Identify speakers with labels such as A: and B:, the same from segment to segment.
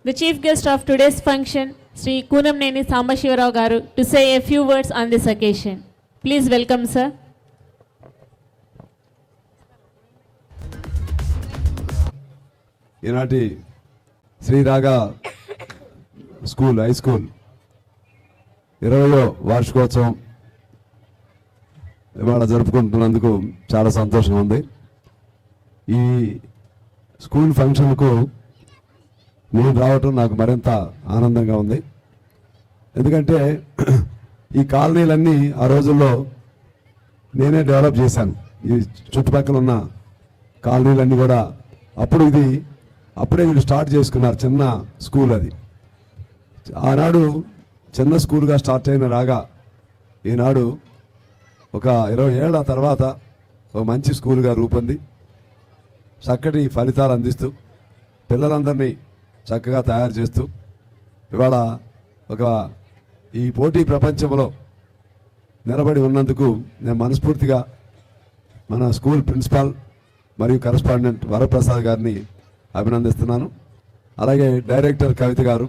A: The chief guest of today's function, Sri Kunamneni Sambashivarao Garu, to say a few words on this occasion. Please welcome, sir.
B: ఈనాటి శ్రీరాగా school high school 20వ వార్షికోత్సవం ఇవాళ జరుపుకుంటున్నందుకు చాలా సంతోషంగా ఉంది. ఈ school ఫంక్షన్కు నేను రావటం నాకు మరింత ఆనందంగా ఉంది. ఎందుకంటే ఈ కాలనీలన్నీ ఆ రోజుల్లో నేనే డెవలప్ చేశాను. ఈ చుట్టుపక్కల ఉన్న కాలనీలన్నీ కూడా అప్పుడే వీళ్ళు స్టార్ట్ చేసుకున్నారు. చిన్న స్కూల్ అది. ఆనాడు చిన్న స్కూల్గా స్టార్ట్ అయిన రాగా ఈనాడు ఒక 20 ఏళ్ల తర్వాత ఒక మంచి స్కూల్గా రూపొంది చక్కటి ఫలితాలు అందిస్తూ పిల్లలందరినీ చక్కగా తయారు చేస్తూ ఇవాళ ఈ పోటీ ప్రపంచంలో నిలబడి ఉన్నందుకు నేను మనస్ఫూర్తిగా మన స్కూల్ ప్రిన్సిపాల్ మరియు కరెస్పాండెంట్ వరప్రసాద్ గారిని అభినందిస్తున్నాను. అలాగే డైరెక్టర్ కవిత గారు,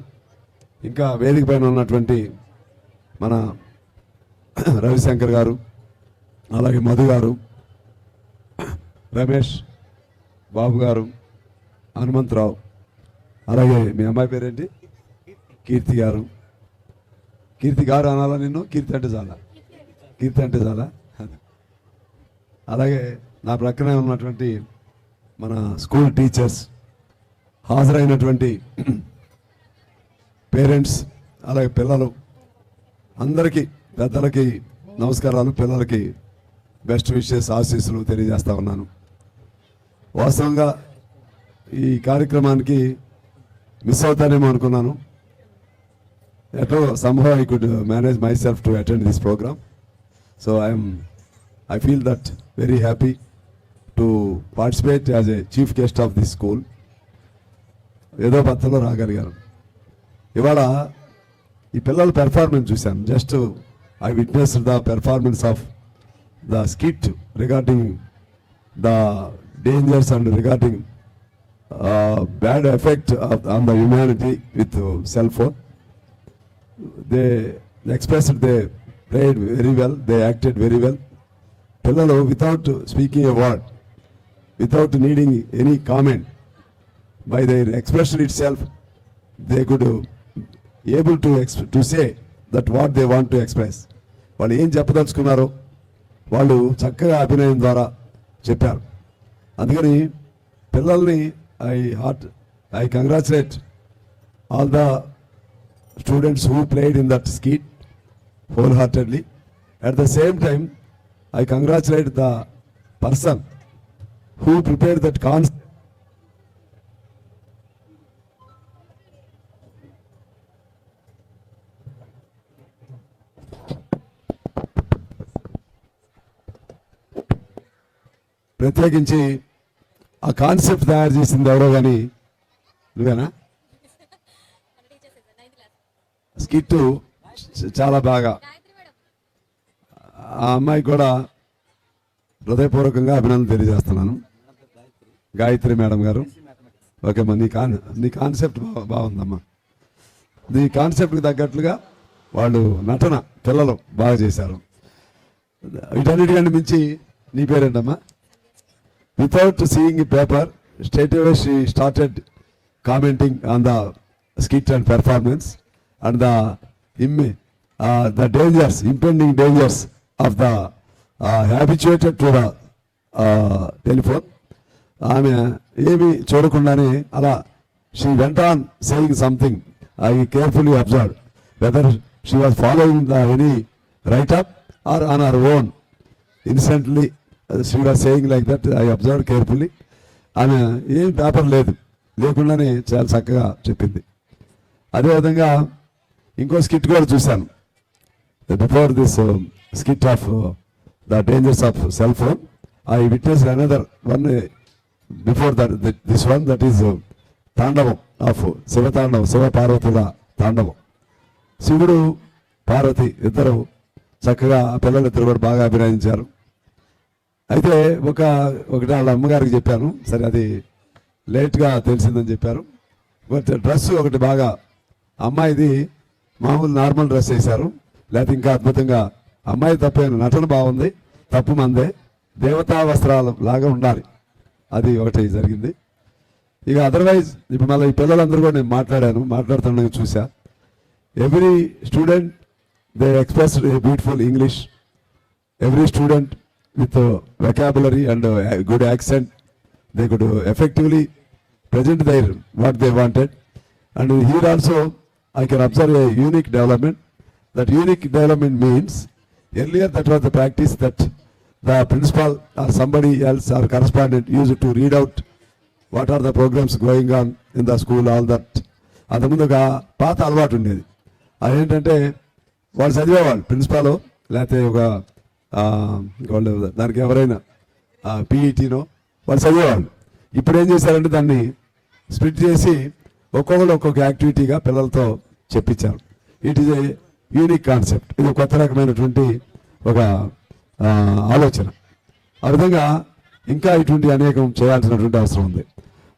B: ఇంకా వేదిక పైన ఉన్నటువంటి మన రవిశంకర్ గారు, అలాగే మధు గారు, రమేష్ బాబు గారు, హనుమంతరావు, అలాగే మీ అమ్మాయి పేరేంటి, కీర్తి గారు అనాలా నిన్ను? కీర్తి అంటే చాలా. అలాగే నా ప్రక్కనే ఉన్నటువంటి మన స్కూల్ టీచర్స్, హాజరైనటువంటి పేరెంట్స్, అలాగే పిల్లలు అందరికీ, పెద్దలకి నమస్కారాలు, పిల్లలకి బెస్ట్ విషెస్, ఆశీస్సులు తెలియజేస్తా ఉన్నాను. వాస్తవంగా ఈ కార్యక్రమానికి మిస్ అవుతానేమో అనుకున్నాను. ఎటో somehow I could manage myself to attend this program. So I feel that very happy to participate as a chief guest of this school. ఏదో పత్తలో రాగలిగాను. ఇవాళ ఈ పిల్లల పెర్ఫార్మెన్స్ చూశాను. Just I witness the performance of the skit regarding the dangers and regarding bad effect on the humanity with cell phone. They expressed, they played very well, they acted very well. Pillalu, without speaking a word, without needing any comment, by their expression itself, they could able to say that what they want to express. వాళ్ళు ఏం చెప్పదలుచుకున్నారో వాళ్ళు చక్కగా అభినయం ద్వారా చెప్పారు. అందుకని పిల్లల్ని I congratulate all the students who played in that skit wholeheartedly. At the same time, I congratulate the person who prepared that concept. ప్రత్యేకించి ఆ కాన్సెప్ట్ తయారు చేసింది ఎవరో కానీ నువ్వేనా? స్కిట్ చాలా బాగా, ఆ అమ్మాయి కూడా హృదయపూర్వకంగా అభినందన తెలియజేస్తున్నాను. గాయత్రి మేడం గారు. ఓకే అమ్మా, నీ కాన్సెప్ట్ బాగుందమ్మా. నీ కాన్సెప్ట్కి తగ్గట్లుగా వాళ్ళు నటన పిల్లలు బాగా చేశారు. వీటన్నిటికంటే మించి నీ పేరేంటమ్మా? Without seeing a paper, straight away she started commenting on the skit and performance and the dangers, impending dangers of the habituated to the telephone. ఆమె ఏమి చూడకుండానే అలా she went on saying something. I carefully observed whether she was following any write-up or on her own. Instantly she was saying like that. I observed carefully. ఆమె ఏం paper లేకుండానే చాలా చక్కగా చెప్పింది. అదేవిధంగా ఇంకో స్కిట్ కూడా చూశాను. Before this skit of the dangers of cell phone, I witnessed another one before this one, that is తాండవం ఆఫ్ శివ పార్వతుల తాండవం. శివుడు పార్వతి ఇద్దరు చక్కగా, పిల్లలిద్దరు కూడా బాగా అభినయించారు. అయితే ఒకటి వాళ్ళ అమ్మగారికి చెప్పాను, సరే అది లేట్గా తెలిసిందని చెప్పారు. బట్ డ్రెస్ ఒకటి బాగా అమ్మాయిది మామూలు నార్మల్ డ్రెస్ వేశారు, లేకపోతే ఇంకా అద్భుతంగా అమ్మాయి తప్పైన నటన బాగుంది, తప్పు మందే, దేవతా వస్త్రాలు లాగా ఉండాలి, అది ఒకటి జరిగింది. ఇక అదర్వైజ్ ఇప్పుడు మళ్ళీ ఈ పిల్లలందరూ కూడా నేను మాట్లాడుతుండగా చూసా. Every student they express beautiful English, every student with vocabulary and good accent, they could effectively present their what they wanted. And here also I can observe a unique development. That unique development means earlier that was the practice that the principal or somebody else or correspondent used to read out what are the programs going on in the school, all that. అంతకుముందు ఒక పాత అలవాటు ఉండేది. అదేంటంటే వాళ్ళు చదివేవాళ్ళు, principal లేకపోతే ఒక వాళ్ళు దానికి ఎవరైనా పీఈటీనో వాళ్ళు చదివేవాళ్ళు. ఇప్పుడు ఏం చేశారంటే దాన్ని స్ప్లిట్ చేసి ఒక్కొక్కరు ఒక్కొక్క యాక్టివిటీగా పిల్లలతో చెప్పించారు. It is a unique concept. ఇది కొత్త రకమైనటువంటి ఒక ఆలోచన. ఆ విధంగా ఇంకా ఇటువంటి అనేకం చేయాల్సినటువంటి అవసరం ఉంది.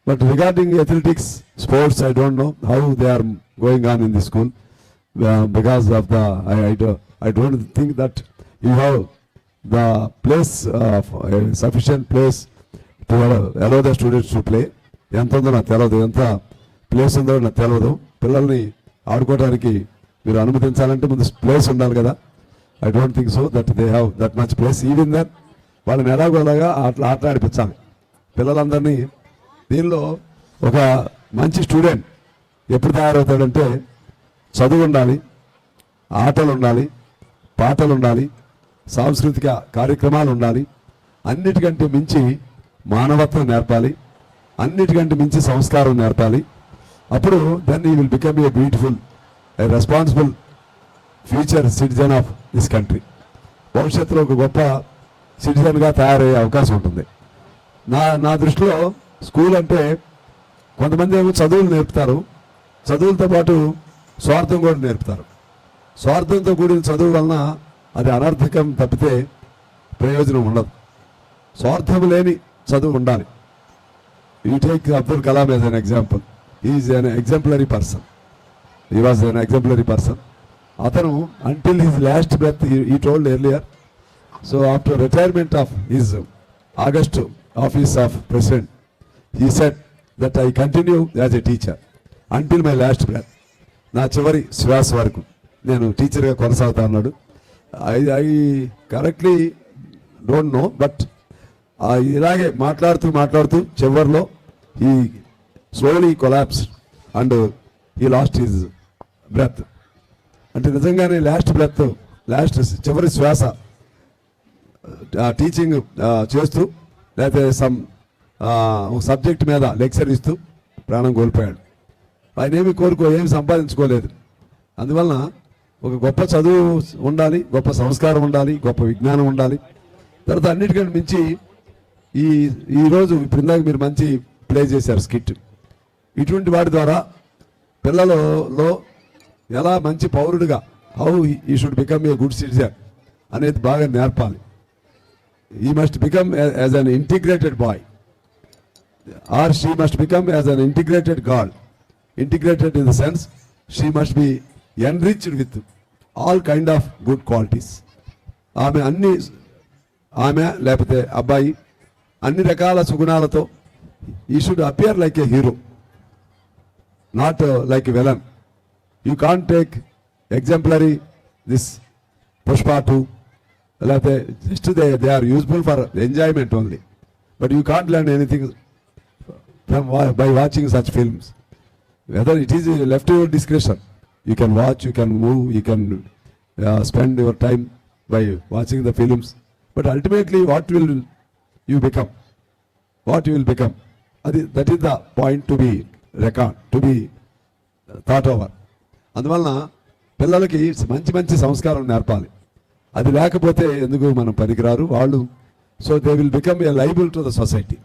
B: But regarding athletics, sports, I don't know how they are going on in the school because of the I don't think that you have the place sufficient place to allow the students to play. ఎంత ఉందో నాకు తెలియదు, ఎంత place ఉందో నాకు తెలియదు. పిల్లల్ని ఆడుకోవడానికి మీరు అనుమతించాలంటే ముందు ప్లేస్ ఉండాలి కదా. I don't think so that they have that much place. Even then వాళ్ళని ఎలాగోలాగా ఆట ఆడిపించాలి పిల్లలందరినీ. దీనిలో ఒక మంచి స్టూడెంట్ ఎప్పుడు తయారవుతాడంటే చదువు ఉండాలి, ఆటలు ఉండాలి, పాటలు ఉండాలి, సాంస్కృతిక కార్యక్రమాలు ఉండాలి, అన్నిటికంటే మించి మానవత్వం నేర్పాలి, అన్నిటికంటే మించి సంస్కారం నేర్పాలి. అప్పుడు then you will become a beautiful, a responsible future citizen of this country. భవిష్యత్తులో ఒక గొప్ప సిటిజన్గా తయారయ్యే అవకాశం ఉంటుంది. నా దృష్టిలో స్కూల్ అంటే కొంతమంది ఏమో చదువులు నేర్పుతారు, చదువులతో పాటు స్వార్థం కూడా నేర్పుతారు. స్వార్థంతో కూడిన చదువు వలన అది అనర్థకం తప్పితే ప్రయోజనం ఉండదు. స్వార్థం లేని చదువు ఉండాలి. You take Abdul Kalam as an example. Is an exemplary person. He was an exemplary person. అతను until his last breath he told earlier. So after retirement of his august office of president he said that I continue as a teacher until my last breath. నా చివరి శ్వాస వరకు నేను టీచర్గా కొనసాగుతా అన్నాడు. I correctly don't know, but ఇలాగే మాట్లాడుతూ చివరిలో ఈ స్లోలీ కొలాప్స్ అండ్ ఈ లాస్ట్ హిజ్ బ్రెత్. అంటే నిజంగానే లాస్ట్ చివరి శ్వాస టీచింగ్ చేస్తూ లేకపోతే సమ్ సబ్జెక్ట్ మీద లెక్చర్ ఇస్తూ ప్రాణం కోల్పోయాడు. ఆయన ఏమి సంపాదించుకోలేదు. అందువలన ఒక గొప్ప చదువు ఉండాలి, గొప్ప సంస్కారం ఉండాలి, గొప్ప విజ్ఞానం ఉండాలి. తర్వాత అన్నిటికంటే మించి ఈరోజు ఇప్పుడు ఇందాక మీరు మంచి ప్లే చేశారు స్కిట్. ఇటువంటి వాటి ద్వారా పిల్లలలో ఎలా మంచి పౌరుడిగా how he should become a good citizen అనేది బాగా నేర్పాలి. He must become as an integrated boy or she must become as an integrated girl. Integrated in the sense she must be enriched with all kind of good qualities. ఆమె లేకపోతే అబ్బాయి అన్ని రకాల సుగుణాలతో he should appear like a hero, not like a villain. You can't take exemplary this Pushpa 2 లేకపోతే just they are useful for enjoyment only, but you can't learn anything from by watching such films. Whether it is left your description. You can watch, you can move, you can spend your time by watching the films. But ultimately, what will you become? What you will become? That is the point to be reckoned, to be thought over. అందువలన పిల్లలకి మంచి సంస్కారం నేర్పాలి. అది లేకపోతే ఎందుకు మనం పనికిరారు వాళ్ళు. So they will become A liable to the society.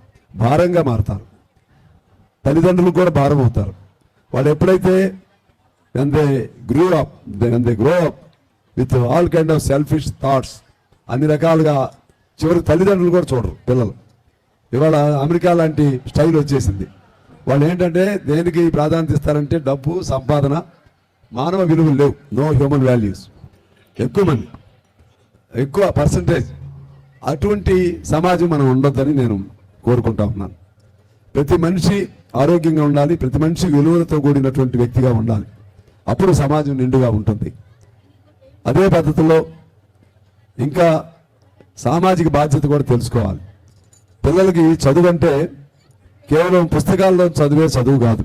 B: భారంగా మారుతారు, తల్లిదండ్రులకు కూడా భారం అవుతారు. వాళ్ళు ఎప్పుడైతే when they grow up with all kind of selfish thoughts, అన్ని రకాలుగా చివరికి తల్లిదండ్రులు కూడా చూడరు పిల్లలు. ఇవాళ అమెరికా లాంటి స్టైల్ వచ్చేసింది. వాళ్ళు ఏంటంటే దేనికి ప్రాధాన్యత ఇస్తారంటే డబ్బు, సంపాదన, మానవ విలువలు లేవు, నో హ్యూమన్ వాల్యూస్. ఎక్కువ మంది, ఎక్కువ పర్సంటేజ్ అటువంటి సమాజం మనం ఉండొద్దని నేను కోరుకుంటా ఉన్నాను. ప్రతి మనిషి ఆరోగ్యంగా ఉండాలి, ప్రతి మనిషి విలువలతో కూడినటువంటి వ్యక్తిగా ఉండాలి. అప్పుడు సమాజం నిండుగా ఉంటుంది. అదే పద్ధతిలో ఇంకా సామాజిక బాధ్యత కూడా తెలుసుకోవాలి. పిల్లలకి చదువు అంటే కేవలం పుస్తకాల్లో చదివే చదువు కాదు,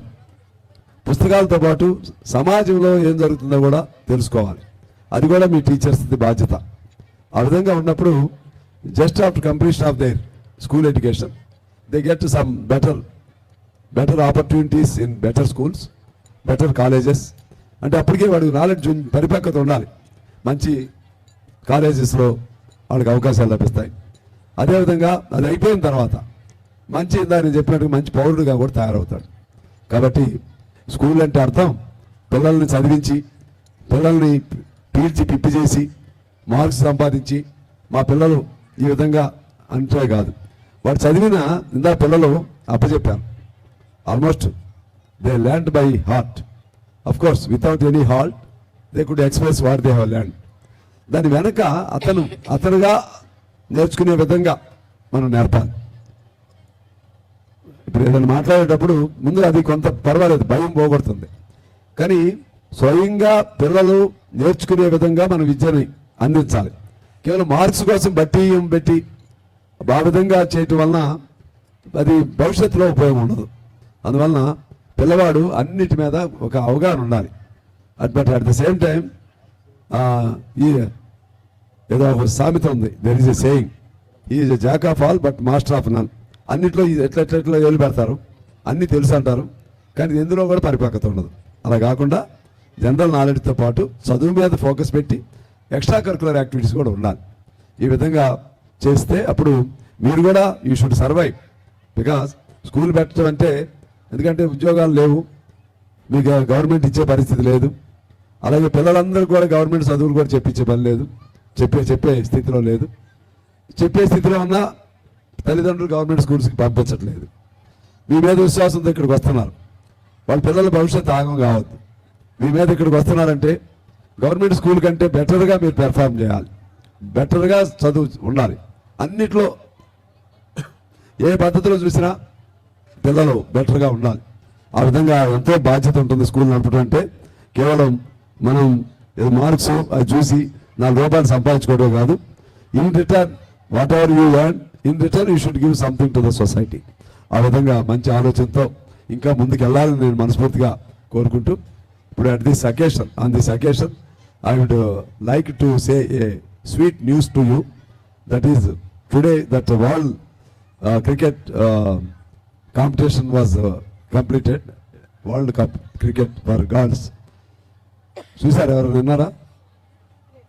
B: పుస్తకాలతో పాటు సమాజంలో ఏం జరుగుతుందో కూడా తెలుసుకోవాలి. అది కూడా మీ టీచర్స్ బాధ్యత. ఆ విధంగా ఉన్నప్పుడు just after completion of their school education they get some better opportunities in better schools, better colleges. అంటే అప్పటికే వాడికి నాలెడ్జ్, పరిపక్వత ఉండాలి. మంచి కాలేజెస్లో వాళ్ళకి అవకాశాలు లభిస్తాయి. అదేవిధంగా అది అయిపోయిన తర్వాత మంచి, దాన్ని చెప్పినట్టు మంచి పౌరుడిగా కూడా తయారవుతాడు. కాబట్టి స్కూల్ అంటే అర్థం పిల్లల్ని చదివించి, పిల్లల్ని పీల్చి పిప్పి చేసి, మార్క్స్ సంపాదించి మా పిల్లలు ఈ విధంగా అంటే కాదు. వాడు చదివిన ఇందా పిల్లలు అప్పచెప్పాను, almost they learnt by heart. Of course without any halt they could express what they have learnt. దాని వెనక అతనుగా నేర్చుకునే విధంగా మనం నేర్పాలి. ఇప్పుడు ఏదైనా మాట్లాడేటప్పుడు ముందు అది కొంత పర్వాలేదు, భయం పోగొడుతుంది. కానీ స్వయంగా పిల్లలు నేర్చుకునే విధంగా మనం విద్యని అందించాలి. కేవలం మార్క్స్ కోసం పెట్టి ఆ విధంగా చేయటం వలన అది భవిష్యత్తులో ఉపయోగం ఉండదు. అందువలన పిల్లవాడు అన్నిటి మీద ఒక అవగాహన ఉండాలి. But at the same time he ఏదో ఒక సామెత ఉంది, there is a saying, he is a jack of all but master of none. అన్నిట్లో ఎట్లా ఏలు పెడతారు, అన్నీ తెలుసు అంటారు, కానీ ఎందులో కూడా పరిపక్వత ఉండదు. అలా కాకుండా జనరల్ నాలెడ్జ్తో పాటు చదువు మీద ఫోకస్ పెట్టి ఎక్స్ట్రా కరికులర్ యాక్టివిటీస్ కూడా ఉండాలి. ఈ విధంగా చేస్తే అప్పుడు మీరు కూడా you should survive. Because school పెట్టడం అంటే, ఎందుకంటే ఉద్యోగాలు లేవు, మీకు గవర్నమెంట్ ఇచ్చే పరిస్థితి లేదు. అలాగే పిల్లలందరూ కూడా గవర్నమెంట్ చదువులు కూడా చెప్పించే పని లేదు, చెప్పే స్థితిలో లేదు. చెప్పే స్థితిలో ఉన్న తల్లిదండ్రులు గవర్నమెంట్ స్కూల్స్కి పంపించట్లేదు. మీ మీద విశ్వాసంతో ఇక్కడికి వస్తున్నారు. వాళ్ళ పిల్లల భవిష్యత్తు ఆగం కావద్దు. మీ మీద ఇక్కడికి వస్తున్నారంటే గవర్నమెంట్ స్కూల్ కంటే బెటర్గా మీరు పెర్ఫామ్ చేయాలి, బెటర్గా చదువు ఉండాలి. అన్నిట్లో ఏ పద్ధతిలో చూసినా పిల్లలు బెటర్గా ఉండాలి. ఆ విధంగా ఎంతో బాధ్యత ఉంటుంది స్కూల్ నడపడం అంటే. కేవలం మనం ఏదో మార్క్స్ అది చూసి 4 రూపాయలు సంపాదించుకోవడం కాదు. In return what ever you earn, in return you should give something to the society. ఆ విధంగా మంచి ఆలోచనతో ఇంకా ముందుకు వెళ్ళాలని నేను మనస్ఫూర్తిగా కోరుకుంటూ, ఇప్పుడు on this occasion I would like to say a sweet news to you. That is today that the world cricket competition was completed. World Cup cricket for girls. చూసారు ఎవరు విన్నారా?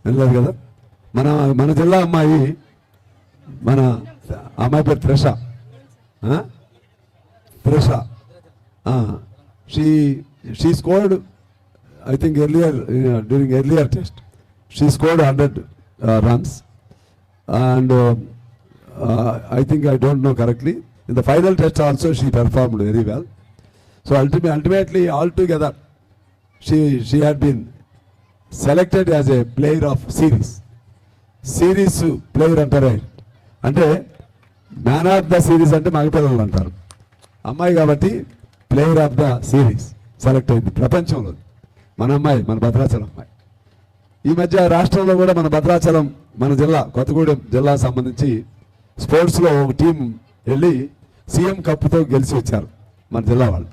B: వెళ్ళలేదు కదా. మన జిల్లా అమ్మాయి, మన అమ్మాయి పేరు Trisha. She scored, I think during earlier test, she scored 100 runs, and I think, I don't know correctly, in the final test also she performed very well. So ultimately altogether she had been selected as a player of series player అంటారే, అంటే man of the series అంటే మగపిల్లలు అంటారు. అమ్మాయి కాబట్టి player of the series select అయింది ప్రపంచంలో. మన అమ్మాయి, మన భద్రాచలం అమ్మాయి. ఈ మధ్య రాష్ట్రంలో కూడా మన భద్రాచలం, మన జిల్లా కొత్తగూడెం జిల్లా సంబంధించి స్పోర్ట్స్లో ఒక టీం వెళ్ళి సీఎం కప్తో గెలిచి వచ్చారు మన జిల్లా వాళ్ళు.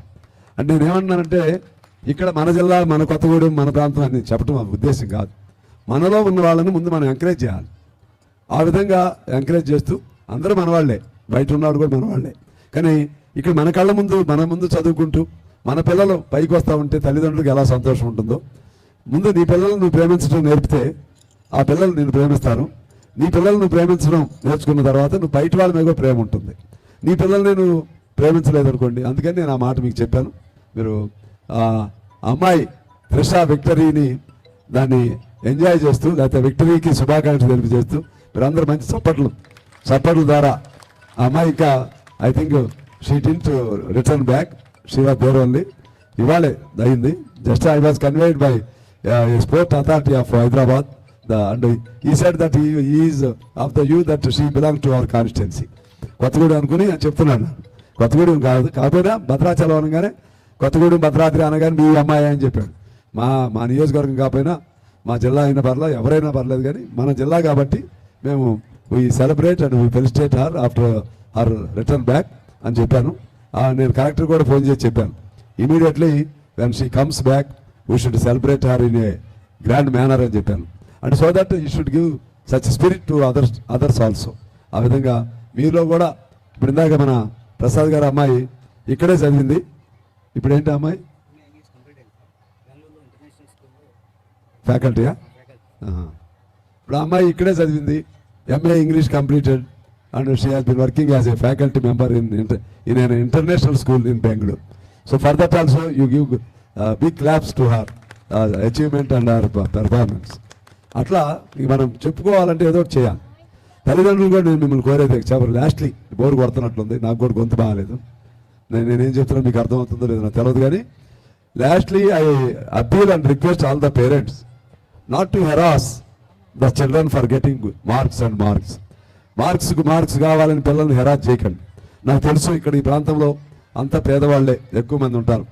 B: అంటే నేనేమన్నానంటే, ఇక్కడ మన జిల్లా, మన కొత్తగూడెం, మన ప్రాంతం అని చెప్పడం ఉద్దేశం కాదు. మనలో ఉన్న వాళ్ళని ముందు మనం ఎంకరేజ్ చేయాలి. ఆ విధంగా ఎంకరేజ్ చేస్తూ అందరూ మన వాళ్ళే, బయట ఉన్నవాడు కూడా మన వాళ్ళే. కానీ ఇక్కడ మన కళ్ళ ముందు, మన ముందు చదువుకుంటూ మన పిల్లలు పైకి వస్తూ ఉంటే తల్లిదండ్రులకు ఎలా సంతోషం ఉంటుందో. ముందు నీ పిల్లలు నువ్వు ప్రేమించడం నేర్పితే ఆ పిల్లలు నేను ప్రేమిస్తారు. నీ పిల్లలు నువ్వు ప్రేమించడం నేర్చుకున్న తర్వాత నువ్వు బయట వాళ్ళ మీద కూడా ప్రేమ ఉంటుంది. నీ పిల్లల్ని నువ్వు ప్రేమించలేదు అనుకోండి. అందుకని నేను ఆ మాట మీకు చెప్పాను. మీరు అమ్మాయి త్రిష విక్టరీని దాన్ని ఎంజాయ్ చేస్తూ, లేకపోతే విక్టరీకి శుభాకాంక్షలు తెలియజేస్తూ మీరందరూ మంచి చప్పట్ల ద్వారా ఆ అమ్మాయి ఇంకా I think she didn't return back. She was there only. ఇవాళే అయింది. Just I was conveyed by sport authority of Hyderabad and he said that is of the you that she belong to our constituency. Kothagudem అనుకుని చెప్తున్నాను. కొత్తగూడెం కాదు కాకపోయినా భద్రాచలం అనగానే కొత్తగూడెం భద్రాద్రి అనగానే మీ అమ్మాయి అని చెప్పాడు. మా నియోజకవర్గం కాకపోయినా మా జిల్లా అయినా పర్లేదు, ఎవరైనా పర్లేదు, కానీ మన జిల్లా కాబట్టి మేము we celebrate and we felicitate her after her return back అని చెప్పాను. నేను కలెక్టర్ కూడా ఫోన్ చేసి చెప్పాను, immediately when she comes back we should celebrate her in a grand manner అని చెప్పాను. And so that you should give such spirit to others also. ఆ విధంగా మీలో కూడా ఇప్పుడు ఇందాక మన ప్రసాద్ గారు అమ్మాయి ఇక్కడే చదివింది. ఇప్పుడు ఏంటి అమ్మాయి ఫ్యాకల్టీయా? ఇప్పుడు అమ్మాయి ఇక్కడే చదివింది. MA English completed and she has been working as a faculty member in an international school in Bengaluru. So for that also you give big claps to her achievement and her performance. అట్లా ఇక మనం చెప్పుకోవాలంటే ఏదో ఒకటి చేయాలి. తల్లిదండ్రులు కూడా నేను మిమ్మల్ని కోరేది చెప్పరు. లాస్ట్లీ బోర్డు కొడుతున్నట్లుంది, నాకు కూడా గొంతు బాగాలేదు. నేనేం చెప్తున్నా మీకు అర్థమవుతుందో లేదో నాకు తెలియదు, కానీ lastly I appeal and request all the parents not to harass the children for getting marks and marks కావాలని పిల్లల్ని హెరాస్ చేయకండి. నాకు తెలుసు ఇక్కడ ఈ ప్రాంతంలో అంతా పేదవాళ్లే ఎక్కువ మంది ఉంటారు,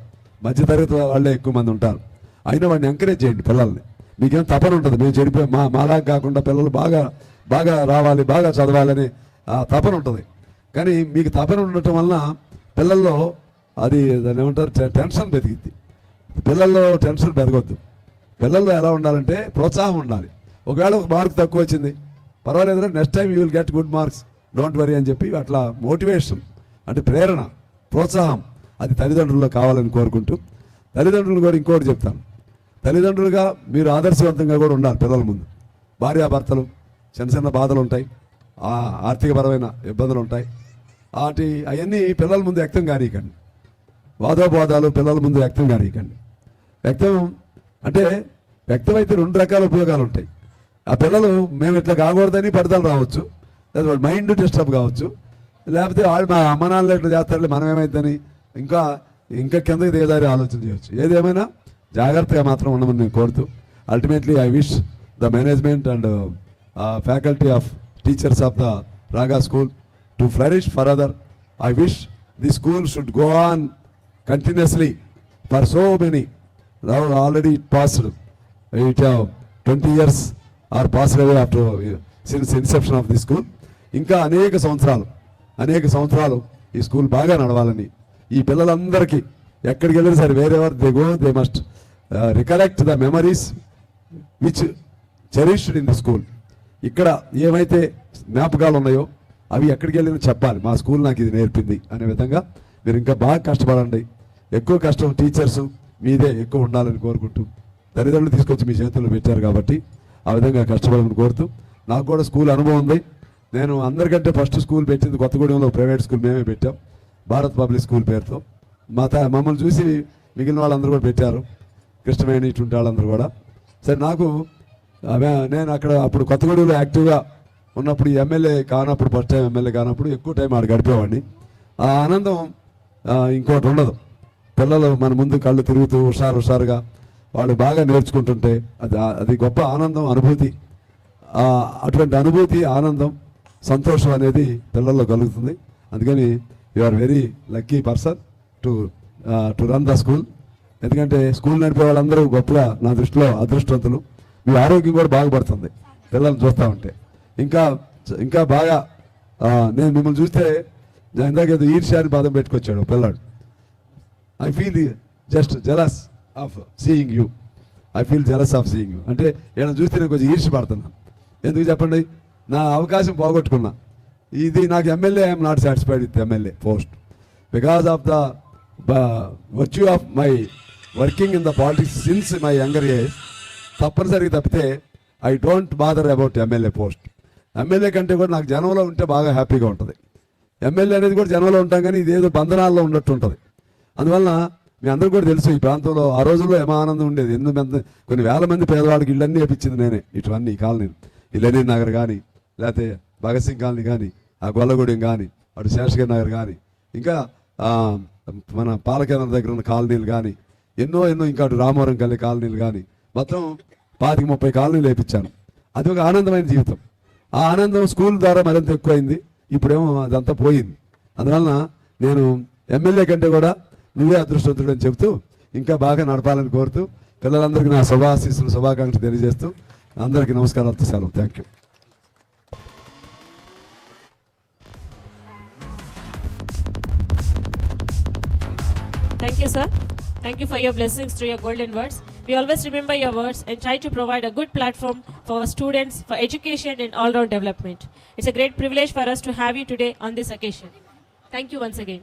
B: మధ్యతరగతి వాళ్ళే ఎక్కువ మంది ఉంటారు. అయినా వాడిని ఎంకరేజ్ చేయండి. పిల్లల్ని మీకేం తపన ఉంటుంది, మేము చెడిపోయి మాలాగా కాకుండా పిల్లలు బాగా రావాలి, బాగా చదవాలని తపన ఉంటుంది. కానీ మీకు తపన ఉండటం వలన పిల్లల్లో అది దాన్ని ఏమంటారు టెన్షన్ పెరిగిద్ది. పిల్లల్లో టెన్షన్ పెరగొద్దు. పిల్లల్లో ఎలా ఉండాలంటే ప్రోత్సాహం ఉండాలి. ఒకవేళ ఒక మార్క్ తక్కువ వచ్చింది పర్వాలేదు, next time you will get good marks, don't worry అని చెప్పి అట్లా మోటివేషన్ అంటే ప్రేరణ, ప్రోత్సాహం అది తల్లిదండ్రుల్లో కావాలని కోరుకుంటూ, తల్లిదండ్రులు కూడా ఇంకోటి చెప్తాను, తల్లిదండ్రులుగా మీరు ఆదర్శవంతంగా కూడా ఉండాలి. పిల్లల ముందు భార్యాభర్తలు చిన్న బాధలు ఉంటాయి, ఆర్థికపరమైన ఇబ్బందులు ఉంటాయి, అవన్నీ పిల్లల ముందు వ్యక్తం కానీయకండి. వాదోపవాదాలు పిల్లల ముందు వ్యక్తం కానీయకండి. వ్యక్తమైతే రెండు రకాల ఉపయోగాలు ఉంటాయి. ఆ పిల్లలు మేము ఇట్లా కాకూడదని పడతలు రావచ్చు, లేదా వాళ్ళ మైండ్ డిస్టర్బ్ కావచ్చు, లేకపోతే వాళ్ళు మా అమ్మ నాన్నలు ఇట్లా చేస్తారులే మనం ఏమైందని ఇంకా కిందకి దిగదారి ఆలోచన చేయవచ్చు. ఏదేమైనా జాగ్రత్తగా మాత్రం ఉండమని నేను కోరుతూ, ultimately I wish the management and faculty of teachers of the Raga School to flourish further. I wish the school should go on continuously for so many. Now already passed 20 years are passed away after since inception of the school. ఇంకా అనేక సంవత్సరాలు ఈ school బాగా నడవాలని, ఈ పిల్లలందరికీ ఎక్కడికి వెళ్ళినా సరే wherever they go they must recollect the memories which cherished in the school. ఇక్కడ ఏమైతే జ్ఞాపకాలు ఉన్నాయో అవి ఎక్కడికి వెళ్ళినా చెప్పాలి, మా స్కూల్ నాకు ఇది నేర్పింది అనే విధంగా మీరు ఇంకా బాగా కష్టపడండి. ఎక్కువ కష్టం టీచర్స్ మీదే ఎక్కువ ఉండాలని కోరుకుంటూ, తల్లిదండ్రులు తీసుకొచ్చి మీ చేతుల్లో పెట్టారు కాబట్టి ఆ విధంగా కష్టపడమని కోరుతూ, నాకు కూడా స్కూల్ అనుభవం ఉంది. నేను అందరికంటే ఫస్ట్ స్కూల్ పెట్టింది కొత్తగూడెంలో ప్రైవేట్ స్కూల్ మేమే పెట్టాం, భారత్ పబ్లిక్ స్కూల్ పేరుతో. మమ్మల్ని చూసి మిగిలిన వాళ్ళందరూ కూడా పెట్టారు, కృష్ణమేణి ఇటువంటి వాళ్ళందరూ కూడా. సరే నేను అప్పుడు కొత్తగూడెంలో యాక్టివ్గా ఉన్నప్పుడు ఎమ్మెల్యే కానప్పుడు, ఫస్ట్ టైం ఎమ్మెల్యే కానప్పుడు ఎక్కువ టైం ఆడ గడిపేవాడిని. ఆ ఆనందం ఇంకోటి ఉండదు. పిల్లలు మన ముందు కళ్ళు తిరుగుతూ హుషారుగా వాళ్ళు బాగా నేర్చుకుంటుంటే అది గొప్ప ఆనందం, అనుభూతి. అటువంటి అనుభూతి, ఆనందం, సంతోషం అనేది పిల్లల్లో కలుగుతుంది. అందుకని you are very lucky person to run the school. ఎందుకంటే స్కూల్ నడిపే వాళ్ళందరూ గొప్పగా నా దృష్టిలో అదృష్టవంతులు. మీ ఆరోగ్యం కూడా బాగుపడుతుంది పిల్లల్ని చూస్తూ ఉంటే. ఇంకా బాగా నేను మిమ్మల్ని చూస్తే ఇందాకేదో ఈర్ష్యాన్ని బాధ పెట్టుకొచ్చాడు పిల్లాడు. I feel just jealous of seeing you. అంటే ఏమైనా చూస్తే నేను కొంచెం ఈర్ష్య పడుతున్నాను. ఎందుకు చెప్పండి, నా అవకాశం పోగొట్టుకున్నా. ఇది నాకు MLA I'm not satisfied with MLA post because of the virtue of my working in the politics since my younger age. తప్పనిసరిగా తప్పితే I don't bother about MLA post. MLA కంటే కూడా నాకు జనంలో ఉంటే బాగా హ్యాపీగా ఉంటుంది. ఎమ్మెల్యే అనేది కూడా జనంలో ఉంటాం, కానీ ఇదేదో బంధనాల్లో ఉన్నట్టు ఉంటుంది. అందువలన మీ అందరూ కూడా తెలుసు, ఈ ప్రాంతంలో ఆ రోజుల్లో ఏమో ఆనందం ఉండేది. కొన్ని వేల మంది పేదవాళ్ళకి ఇళ్ళన్నీ వేపించింది నేనే. ఇటువన్నీ కాలనీ, ఈ లెనిన్ నగర్ కానీ, లేకపోతే భగత్ సింగ్ కాలనీ కానీ, ఆ గొల్లగూడెం కానీ, అటు శేషగిరి నగర్ కానీ, ఇంకా మన పాలకేంద్రం దగ్గర ఉన్న కాలనీలు కానీ ఎన్నో ఇంకా అటు రామవరం గల్లి కాలనీలు కానీ మొత్తం 25-30 కాలనీలు వేయించాను. అది ఒక ఆనందమైన జీవితం. ఆ ఆనందం స్కూల్ ద్వారా మరింత ఎక్కువైంది. ఇప్పుడేమో అదంతా పోయింది. అందువలన నేను ఎమ్మెల్యే కంటే కూడా నువ్వే అదృష్టవంతుడు అని చెబుతూ ఇంకా బాగా నడపాలని కోరుతూ పిల్లలందరికీ నా శుభాకాంక్షలు తెలియజేస్తూ అందరికీ నమస్కారాలతో సెలవు. Thank you.
A: Thank you, sir. Thank you for your blessings through your golden words. We always remember your words and try to provide a good platform for our students for education and all-round development. It's a great privilege for us to have you today on this occasion. Thank you once again.